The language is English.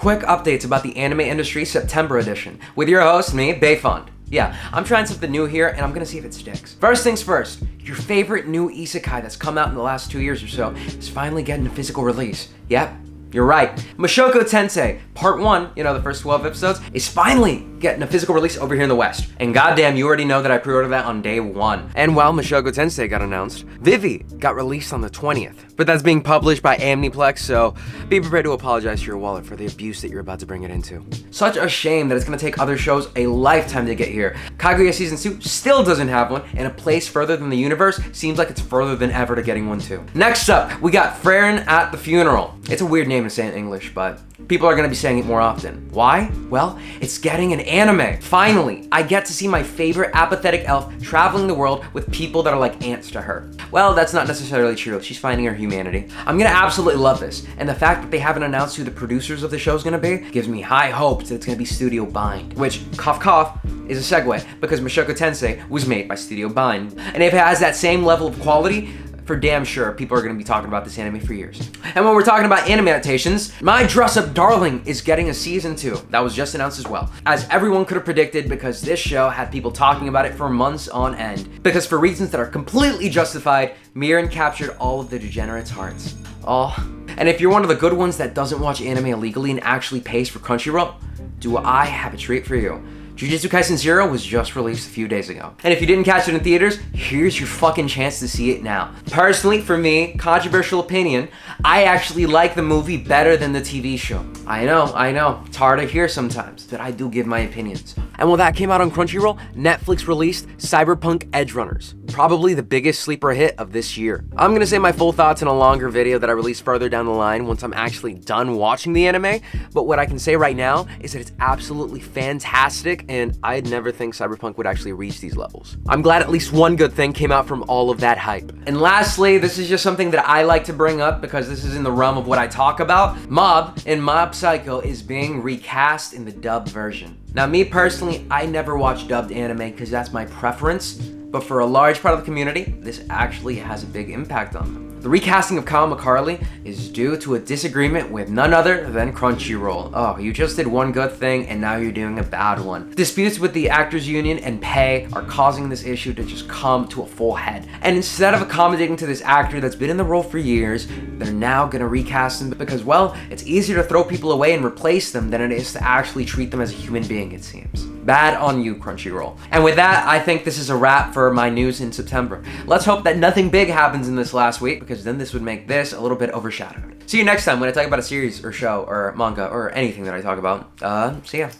Quick updates about the anime industry September edition with your host, me, Bayfund. Yeah, I'm trying something new here and I'm gonna see if it sticks. First things first, your favorite new isekai that's come out in the last 2 years or so is finally getting a physical release. Yep, you're right. Mushoku Tensei, part 1, the first 12 episodes, is finally getting a physical release over here in the West. And goddamn, you already know that I pre-ordered that on day 1. And while Mushoku Tensei got announced, Vivi got released on the 20th. But that's being published by Amniplex, so be prepared to apologize to your wallet for the abuse that you're about to bring it into. Such a shame that it's gonna take other shows a lifetime to get here. Kaguya Season 2 still doesn't have one, and a place further than the universe seems like it's further than ever to getting one too. Next up, we got Frieren at the Funeral. It's a weird name to say in English, but people are gonna be saying it more often. Why? Well, it's getting an anime. Finally, I get to see my favorite apathetic elf traveling the world with people that are like ants to her. Well, that's not necessarily true. She's finding her humanity. I'm gonna absolutely love this, and the fact that they haven't announced who the producers of the show is gonna be gives me high hopes that it's gonna be Studio Bind, which, cough cough, is a segue because Mushoku Tensei was made by Studio Bind. And if it has that same level of quality, for damn sure, people are going to be talking about this anime for years. And when we're talking about anime adaptations, My Dress-Up Darling is getting a season 2. That was just announced as well. As everyone could have predicted, because this show had people talking about it for months on end. Because for reasons that are completely justified, Mirin captured all of the degenerates' hearts. Oh. And if you're one of the good ones that doesn't watch anime illegally and actually pays for Crunchyroll, do I have a treat for you. Jujutsu Kaisen 0 was just released a few days ago. And if you didn't catch it in theaters, here's your fucking chance to see it now. Personally, for me, controversial opinion, I actually like the movie better than the TV show. I know, it's hard to hear sometimes, but I do give my opinions. And while that came out on Crunchyroll, Netflix released Cyberpunk Edgerunners, probably the biggest sleeper hit of this year. I'm gonna say my full thoughts in a longer video that I release further down the line once I'm actually done watching the anime, but what I can say right now is that it's absolutely fantastic, and I'd never think Cyberpunk would actually reach these levels. I'm glad at least one good thing came out from all of that hype. And lastly, this is just something that I like to bring up because this is in the realm of what I talk about. Mob in Mob Psycho is being recast in the dubbed version. Now, me personally, I never watch dubbed anime because that's my preference, but for a large part of the community, this actually has a big impact on them. The recasting of Kyle McCarley is due to a disagreement with none other than Crunchyroll. Oh, you just did one good thing and now you're doing a bad one. Disputes with the actors union and pay are causing this issue to just come to a full head. And instead of accommodating to this actor that's been in the role for years, they're now gonna recast him because, well, it's easier to throw people away and replace them than it is to actually treat them as a human being, it seems. Bad on you, Crunchyroll. And with that, I think this is a wrap for my news in September. Let's hope that nothing big happens in this last week, because then this would make this a little bit overshadowed. See you next time when I talk about a series or show or manga or anything that I talk about. See ya.